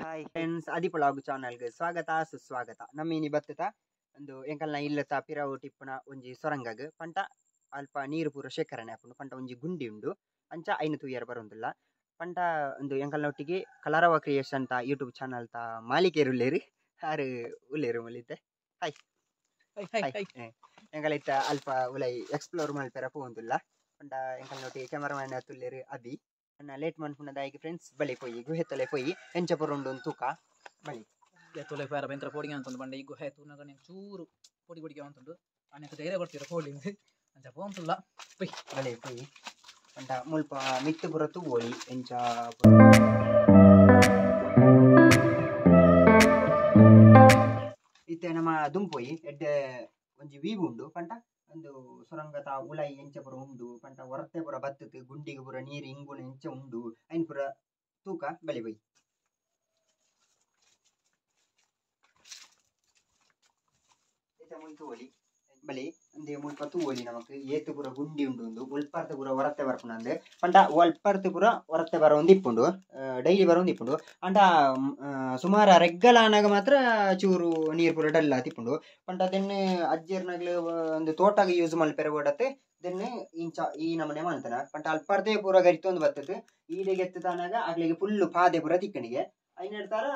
Hi friends, ಅದಿಪೊಳಾಗು ಚಾನಲ್ಗೆ ಸ್ವಾಗತ ಸುಸ್ವಾಗತ. ನಮ್ಮೀನಿ ಬತ್ತತ ಒಂದು ಎಂಕಲ್ನ ಇಲ್ಲತ ಪಿರವು ಟಿಪ್ಪುನ ಒಂಜಿ ಸೊರಂಗಗ್ ಪಂಟ ಅಲ್ಪ ನೀರು ಪೂರ ಶೇಖರಣೆ ಆಪುಂಡು. ಪಂಟ ಒಂಜಿ ಗುಂಡಿ ಉಂಡು ಅಂಚ ಐನು ತೂಯರ್ ಬರೊಂದುಲ್ಲ. ಪಂಟ ಒಂದು ಎಂಕಲ್ನ ಒಟ್ಟಿಗೆ ಕಲರವ ಕ್ರಿಯೇಷನ್ ತ ಯೂಟ್ಯೂಬ್ ಚಾನಲ್ ತ ಮಾಲಿಕೇರು ಉಲ್ಲೇರು ಆರು ಉಲ್ಲೇರು ಮುಲಿತೆ. ಹಾಯ್ ಎಂಕಲೈತ ಅಲ್ಪ ಉಲೈ ಎಕ್ಸ್ಪ್ಲೋರ್ ಮಲ್ಪೆರ ಪೋವಂದುಲ್ಲ. ಪಂಟ ಎಂಕಲ್ನ ಒಟ್ಟಿಗೆ ಕ್ಯಾಮರಾಮನ್ ತುಲ್ಲೇರು ಅಬಿ ಅನ್ನ ಲೇಟ್ ಮನ್ಪುನದಾಗಿ ಫ್ರೆಂಡ್ಸ್ ಬಳಿ ಪೋಯಿ ಗುಹೆ ತೊಲೆ ಪೋಯಿ ಎಂಚ ಪುರುಂಡು ತೂಕ ಬಳಿ ತೊಲೆ ಪೇರ ಭಯಂಕರ ಪೋಡಿಗೆ ಅಂತಂದು ಬಂಡೆ ಈ ಗುಹೆ ತೂನಾಗ ನೀನು ಚೂರು ಪೊಡಿ ಪೊಡಿಗೆ ಅಂತಂದು ಅನೇಕ ಧೈರ್ಯ ಕೊಡ್ತೀರ ಪೋಡಿಂಗ್ ಅಂಚ ಪೋಂತುಲ್ಲ ಪೊಯ್ ಬಳಿ ಪೋಯಿ ಅಂಟ ಮುಲ್ಪ ಮಿತ್ತು ಪುರ ತೂವೋಲಿ ಎಂಚ ಇತ್ತೆ ನಮ್ಮ ದುಂಪೋಯಿ ಎಡ್ಡೆ ಒಂಜಿ ವೀವು ಉಂಡು ಪಂಟ ಒಂದು ಸೊರಂಗದ ಉಲೈ ಎಂಚ ಪುರ ಉಂಡು ಪಂಟ ಹೊರತೆ ಪುರ ಬತ್ತುದು ಗುಂಡಿಗೆ ಪುರ ನೀರು ಇಂಗುನ ಎಂಚ ಉಂಡು ಐನ್ ಪುರ ತೂಕ ಬಳಿ ಬೈ ತೂವಲಿ ಬಳಿ ಅಂದೆ ಮುಲ್ಪ ತೂವಲಿ ನಮಕ್ ಏತು ಪುರ ಗುಂಡಿ ಉಂಡು ಒಂದು ಒಲ್ಪರ್ತ ಪುರ ಹೊರತೆ ಬರ್ಪುನ ಅಂದೆ ಪಂಡ ಒಲ್ಪರ್ತ ಪುರ ಹೊರತೆ ಬರೋಂದು ಇಪ್ಪುಂಡು ಡೈಲಿ ಬರೋಂದು ಇಪ್ಪುಂಡು ಅಂಡ ಸುಮಾರು ರೆಗ್ಗಲಾನಾಗ ಮಾತ್ರ ಚೂರು ನೀರು ಪೂರ ಡಲ್ ಆತಿಪ್ಪುಂಡು ಪಂಡ ದೆನ್ನೆ ಅಜ್ಜರ್ನಾಗ್ಲು ಒಂದು ತೋಟಾಗ ಯೂಸ್ ಮಲ್ಪೆರ ಓಡತ್ತೆ ದೆನ್ನೆ ಇಂಚ ಈ ನಮನೆ ಮಾಡ್ತಾನ ಪಂಡ ಅಲ್ಪರ್ದೆ ಪೂರ ಗರಿತೊಂದು ಬರ್ತದೆ ಈಡೆಗೆ ಎತ್ತದಾನಾಗ ಆಗ್ಲಿಗೆ ಫುಲ್ಲು ಪಾದೆ ಪೂರ ತಿಕ್ಕಣಿಗೆ ಐನ್ ಹೇಳ್ತಾರ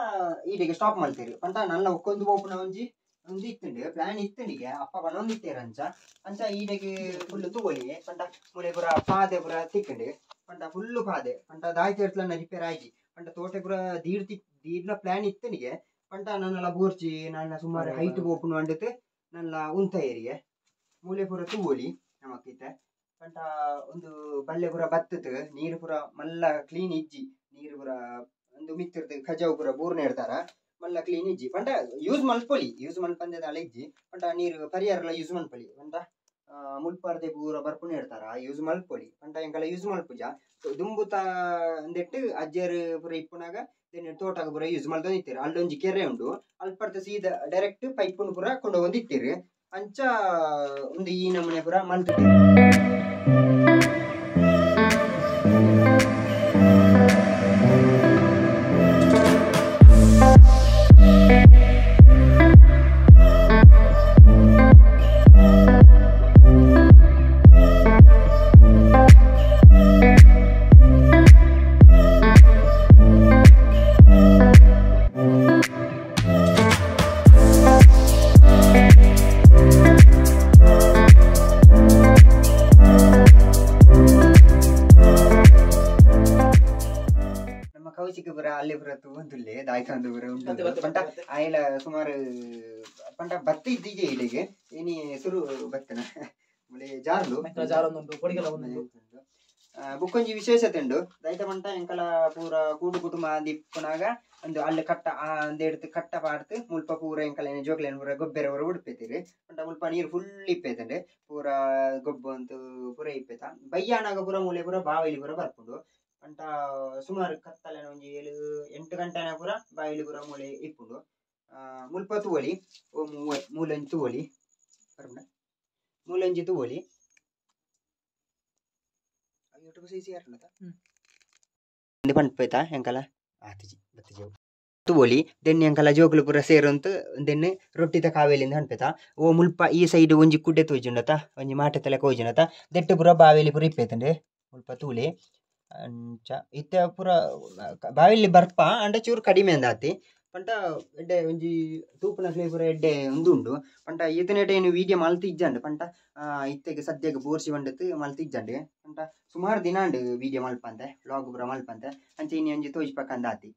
ಈಡೆಗೆ ಸ್ಟಾಪ್ ಮಾಡ್ತೀರಿ ಪಂಡ ನನ್ನ ಒಕ್ಕೊಂದು ಓಪನ ಒಂಜಿ ಒಂದು ಇತ್ತಂಡು ಪ್ಲಾನ್ ಇತ್ತನಿಗೆ ಅಪ್ಪ ಬನ್ನೊಂದು ಇತ್ತೇರ ಅಂಚ ಈಡೆಗೆ ಫುಲ್ಲು ತೂವಲಿ ಪಂಡ ಮುಳೆ ಪುರ ಪಾದೆ ಪುರ ತಿಕ್ಕಂಡು ಪಂಡ ಫುಲ್ಲು ಪಾದೆ ಪಂಡ ದಾಯ್ತು ಇರ್ತಲನ್ನ ರಿಪೇರ್ ಆಗಿ ಪಂಡ ತೋಟೆ ಪುರ ದೀರ್ಲ ಪ್ಲಾನ್ ಇತ್ತನಿಗೆ ಪಂಡ ನನ್ನೆಲ್ಲ ಬೋರ್ಚಿ ನನ್ನ ಸುಮಾರು ಹೈಟ್ ಓಪನ್ ಅಂಡತೆ ನನ್ನ ಉಂತ ಏರಿಗೆ ಮೂಲೆ ಪುರ ತೂವಲಿ ನಮಕಿತ್ತೆ ಪಂಡ ಒಂದು ಬಲ್ಲೆ ಪುರ ಬತ್ತದ ನೀರು ಪುರ ಮಲ್ಲ ಕ್ಲೀನ್ ಇಜ್ಜಿ ನೀರು ಪುರ ಒಂದು ಮಿತ್ತಿರ್ದು ಖಜಾವು ಪುರ ಬೋರ್ನ ಇಡ್ತಾರ ಮಲ್ಲ ಕ್ಲೀನ್ ಇಜ್ಜಿ ಪಂಡ ಯೂಸ್ ಮಲ್ಪಂದೆ ಅಲ್ಲ ಇಜ್ಜಿ ಪಂಡ ನೀರು ಪರಿಹಾರ ಯೂಸ್ ಮಲ್ಪೊಲಿ ಪಂಡ ಮುಲ್ಪರ್ದೆ ಪೂರ ಬರ್ಪುನ ಇಡ್ತಾರ ಯೂಸ್ ಮಲ್ಪೊಲಿ ಪಂಡ ಎಂಕಲ್ಲ ಯೂಸ್ ಮಲ್ಪುಜ ದುಂಬುತ ಅಂದೆಟ್ಟು ಅಜ್ಜರ್ ಪುರ ಇಪ್ಪುನಾಗ ತೋಟಗ ಪುರ ಯೂಸ್ ಮಲ್ತೊಂದು ಇತ್ತೀರಿ ಅಲ್ಲೊಂಜಿ ಕೆರೆ ಉಂಡು ಅಲ್ಪರ್ತ ಸೀದಾ ಡೈರೆಕ್ಟ್ ಪೈಪುನ್ ಪುರ ಕೊಂಡೋಗೊಂದು ಇತ್ತೀರಿ ಅಂಚ ಒಂದು ಈ ನಮೂನೆ ಪುರ ಮಲ್ತಿದ್ದೀರಿ. ಕೌಚಿಕ ಪುರ ಅಲ್ಲಿ ಪುರ ತೂಂದುಲ್ಲೆ ದಾಯ್ಕಂದು ಪುರ ಉಂಟು ಪಂಟ ಆಯ್ಲ ಸುಮಾರು ಪಂಟ ಬತ್ತ ಇದ್ದೀಗೆ ಇಲ್ಲಿಗೆ ಏನಿ ಸುರು ಬತ್ತನ ಮುಳೆ ಜಾರ್ಲು ಬುಕ್ಕೊಂಜಿ ವಿಶೇಷತೆ ಉಂಡು ದೈತ ಪಂಟ ಎಂಕಲ ಪೂರ ಕೂಡು ಕುಟುಂಬ ದಿಪ್ಪುನಾಗ ಒಂದು ಅಲ್ಲಿ ಕಟ್ಟ ಅಂದೆಡ್ತು ಕಟ್ಟ ಪಾಡ್ತು ಮುಲ್ಪ ಪೂರ ಎಂಕಲ ಜೋಕ್ಲೇನ್ ಪೂರ ಗೊಬ್ಬರ ಪೂರ ಉಡ್ಪೇತೀರಿ ಪಂಟ ಮುಲ್ಪ ನೀರು ಫುಲ್ ಇಪ್ಪೇತಂಡೆ ಪೂರ ಗೊಬ್ಬ ಅಂತೂ ಪೂರ ಇಪ್ಪೇತ ಬಯ್ಯಾನಾಗ ಪೂರ ಮೂಲೆ ಪೂರ ಬಾವಿಲಿ ಪೂರ ಬರ್ಪುಂಡು ಪಂಟ ಸುಮಾರು ಕತ್ತಲೆನ ಒಂಜಿ 7-8 ಗಂಟೆನ ಪೂರ ಬಾವಿಲಿ ಪೂರ ಮೂಲೆ ಇಪ್ಪುಂಡು ಮುಲ್ಪ ತೂವಲಿ ಓ ಮೂಲಂಜಿ ತೂವಲಿ ಮೂಲಂಜಿ ತೂವಲಿ ಯೂಟ್ಯೂಬ್ ಸಿಸಿ ಪಂಪೇತ ಎಂಕಲ ಆತಿಜಿ ಬತ್ತಿಜಿ ತೂವಲಿ ದೆನ್ನೆ ಎಂಕಲ ಜೋಕುಲು ಪೂರ ಸೇರಂತ ದೆನ್ನೆ ರೊಟ್ಟಿದ ಕಾವೇಲಿಂದ ಹಣ್ಪೇತ ಓ ಮುಲ್ಪ ಈ ಸೈಡ್ ಒಂಜಿ ಕುಡ್ಡೆ ತೋಜುಂಡತ ಒಂಜಿ ಮಾಟೆ ತಲೆ ಕೋಜುಂಡತ ದೆಟ್ಟು ಪೂರ ಬಾವಿಲಿ ಪೂರ ಇಪ್ಪೇತಂಡೆ ಮುಲ್ಪ ತೂಲಿ ಅಂಚ ಇತ್ತೆ ಪೂರ ಬಾವಿಲಿ ಬರ್ಪ ಅಂಡ ಚೂರು ಕಡಿಮೆ ಅಂದಾತಿ ಪಂಟ ಎಡ್ಡೆ ಒಂಜಿ ತೂಪುನ ಫ್ಲೇವರ್ ಎಡ್ಡೆ ಉಂದುಂಡು ಪಂಟ ಈತನೆಡೆ ಏನು ವೀಡಿಯೋ ಮಲ್ತಿ ಇಜ್ಜಂಡು ಪಂಟ ಇತ್ತೆಗೆ ಸದ್ಯಕ್ಕೆ ಬೋರ್ಸಿ ಬಂಡತ್ ಮಲ್ತಿ ಇಜ್ಜಂಡು ಪಂಟ ಸುಮಾರು ದಿನ ಉಂಡು ವೀಡಿಯೋ ಮಲ್ಪಂತೆ ವ್ಲಾಗ್ ಪೂರ ಮಲ್ಪಂತೆ ಅಂಚೆ ಇನ್ನು ಒಂಜಿ ತೋಜ್ಪಕ್ಕ ಅಂದಾತಿ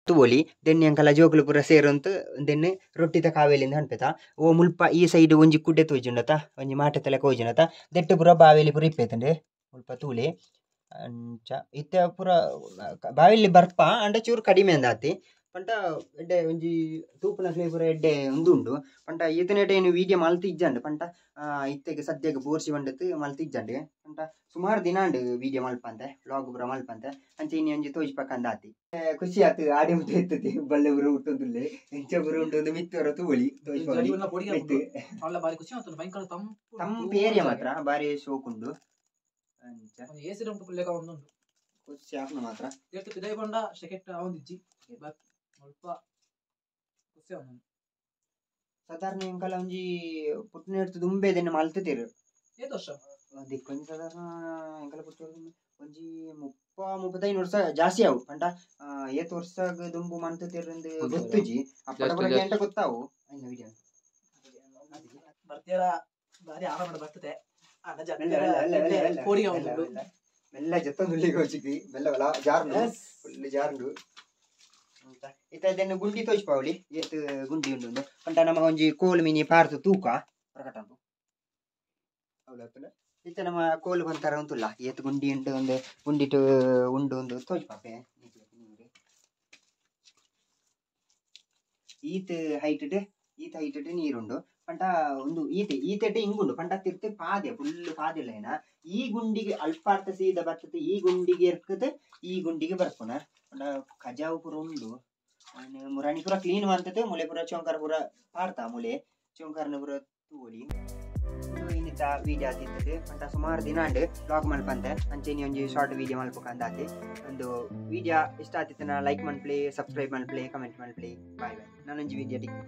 ತೂವಲಿ ದೆನ್ನೆ ಎಂಕಲ ಜೋಕುಲು ಪೂರ ಸೇರಂತ ದೆನ್ನೆ ರೊಟ್ಟಿದ ಕಾವೇಲಿಂದ ಹಣ್ಪೇತ ಓ ಮುಲ್ಪ ಈ ಸೈಡ್ ಒಂಜಿ ಕುಡ್ಡೆ ತೋಜುಂಡತ ಒಂಜಿ ಮಾಟೆ ತಲೆ ಕೋಜುಂಡತ ದೆಟ್ಟು ಪೂರ ಬಾವಿಲಿ ಪೂರ ಇಪ್ಪೇತಂಡೆ ಮುಲ್ಪ ತೂಲಿ ಅಂಚ ಇತ್ತೆ ಪೂರ ಬಾವಿಲಿ ಬರ್ಪ ಅಂಡ ಚೂರು ಕಡಿಮೆ ಅಂದಾತಿ ಪಂಟ ಎಡ್ಡೆ ಒಂಜಿ ತೂಪುನ ಫ್ಲೇವರ್ ಎಡ್ಡೆ ಉಂದುಂಡು ಪಂಟ ಈತನೆಡೆ ಏನು ವೀಡಿಯೋ ಮಲ್ತಿ ಇಜ್ಜಂಡು ಪಂಟ ಇತ್ತೆಗೆ ಸದ್ಯಕ್ಕೆ ಬೋರ್ಸಿ ಬಂಡತ್ ಮಲ್ತಿ ಇಜ್ಜಂಡು ಪಂಟ ಸುಮಾರು ದಿನ ಉಂಡು ವೀಡಿಯೋ ಮಲ್ಪಂತೆ ವ್ಲಾಗ್ ಪೂರ ಮಲ್ಪಂತೆ ಅಂಚೆ ಇನ್ನು ಒಂಜಿ ತೋಜ್ಪಕ್ಕ ಅಂದಾತಿ ಖುಷಿ ಆತು ಆಡಿ ಮುಟ್ಟ ಎತ್ತತಿ ಬಲ್ಲೆ ಪೂರ ಹುಟ್ಟೊಂದುಲ್ಲೆ ಎಂಚ ಪೂರ ಉಂಟು ಮಿತ್ತವರ ತೂವಲಿ ತಂಪು ಏರಿಯಾ ಮಾತ್ರ ಬಾರಿ ಶೋಕುಂಡು ಅಂಚ ಒಂದು ಎಸಿ ರೂಮ್ ಕುಲ್ಲೇಕ ಒಂದುಂಟು ಖುಷಿ ಆಗ್ನ ಮಾತ್ರ ಎಷ್ಟು ಪಿದೈ ಬಂಡ ಶೆಕೆಟ್ ಒಂದಿಜ್ಜಿ ಬಟ್ ಸ್ವಲ್ಪ ಖುಷಿ ಅವನು ಸಾಧಾರಣ ಎಂಕಲ ಒಂಜಿ ಪುಟ್ಟಿನ ಹಿಡ್ತು ದುಂಬೆದೆನ್ನು ಮಲ್ತುತ್ತೇರು ಏತು ವರ್ಷ ದಿಕ್ಕೊಂಜಿ ಸಾಧಾರಣ ಎಂಕಲ ಪುಟ್ಟು ಒಂಜಿ 30-35 ವರ್ಷ ಜಾಸ್ತಿ ಅವು ಪಂಡ ಏತ್ ವರ್ಷಗ ದುಂಬು ಮಂತುತ್ತೇರು ಗೊತ್ತುಜಿ ಅಪ್ಪಟ ಪುರಗೆ ಎಂಟ ಗೊತ್ತಾವು ಅಯ್ನ ವಿಡಿಯೋ ಬರ್ತೀರ ಬಾರಿ ಆರಾಮ ಬರ್ತದೆ ಮೆಲ್ಲ ಜತ್ತೊಂದುಳ್ಳಿಗೆ ಹೋಚಿಕ್ವಿ ಮೆಲ್ಲವಲ್ಲ ಜಾರ್ನು ಫುಲ್ ಜಾರ್ನು ಇತ್ತದನ್ನು ಗುಂಡಿ ತೋಚ್ಪಾವಳಿ ಏತ್ ಗುಂಡಿ ಉಂಡು ಪಂಡ ನಮ ಒಂಜಿ ಕೋಲ್ ಮಿನಿ ಪಾರ್ದು ತೂಕ ಪ್ರಕಟಂದು ಅವಳು ಇತ್ತ ನಮ್ಮ ಕೋಲ್ ಬಂತಾರ ಉಂಟುಲ್ಲ ಏತ್ ಗುಂಡಿ ಉಂಡು ಒಂದು ಗುಂಡಿಟು ಉಂಡು ಒಂದು ತೋಚ್ಪಾಪೆ ಈತ್ ಹೈಟ್ ನೀರುಂಡು ಪಂಟ ಒಂದು ಈತೆಟ್ ಹಿಂಗುಂಡು ಪಂಟ ತಿರ್ತಿ ಪಾದೆ ಫುಲ್ ಪಾದಿಲ್ಲ ಏನ ಈ ಗುಂಡಿಗೆ ಅಲ್ಪಾರ್ಥ ಸೀದ ಬರ್ತದೆ ಈ ಗುಂಡಿಗೆ ಇರ್ಕದೆ ಈ ಗುಂಡಿಗೆ ಬರ್ಪುನ ಪಂಡ ಕಜಾವು ಪುರ ಉಂಡು ಮುರಾಣಿ ಪುರ ಕ್ಲೀನ್ ಮಾಡ್ತದೆ ಮುಲೆ ಪುರ ಚೌಂಕಾರ ಪುರ ಪಾಡ್ತಾ ಮುಲೆ ಚೌಂಕಾರನ ಪುರ ತೂಲಿ ಇನ್ನಿತ ವೀಡಿಯೋ ಆತಿರ್ತದೆ ಪಂಟ ಸುಮಾರು ದಿನ ಅಂಡ್ ಬ್ಲಾಗ್ ಮಲ್ಪಂತೆ ಅಂಚೆನಿ ಒಂಜಿ ಶಾರ್ಟ್ ವೀಡಿಯೋ ಮಲ್ಪಕ ಅಂದಾತಿ ಒಂದು ವೀಡಿಯೋ ಇಷ್ಟ ಆತಿತ್ತನ ಲೈಕ್ ಮನ್ಪ್ಲಿ ಸಬ್ಸ್ಕ್ರೈಬ್ ಮನ್ಪ್ಲಿ ಕಮೆಂಟ್ ಮನ್ಪ್ಲಿ ಬಾಯ್ ನಾನೊಂಜಿ ವೀಡಿಯೋ ಟಿಕ್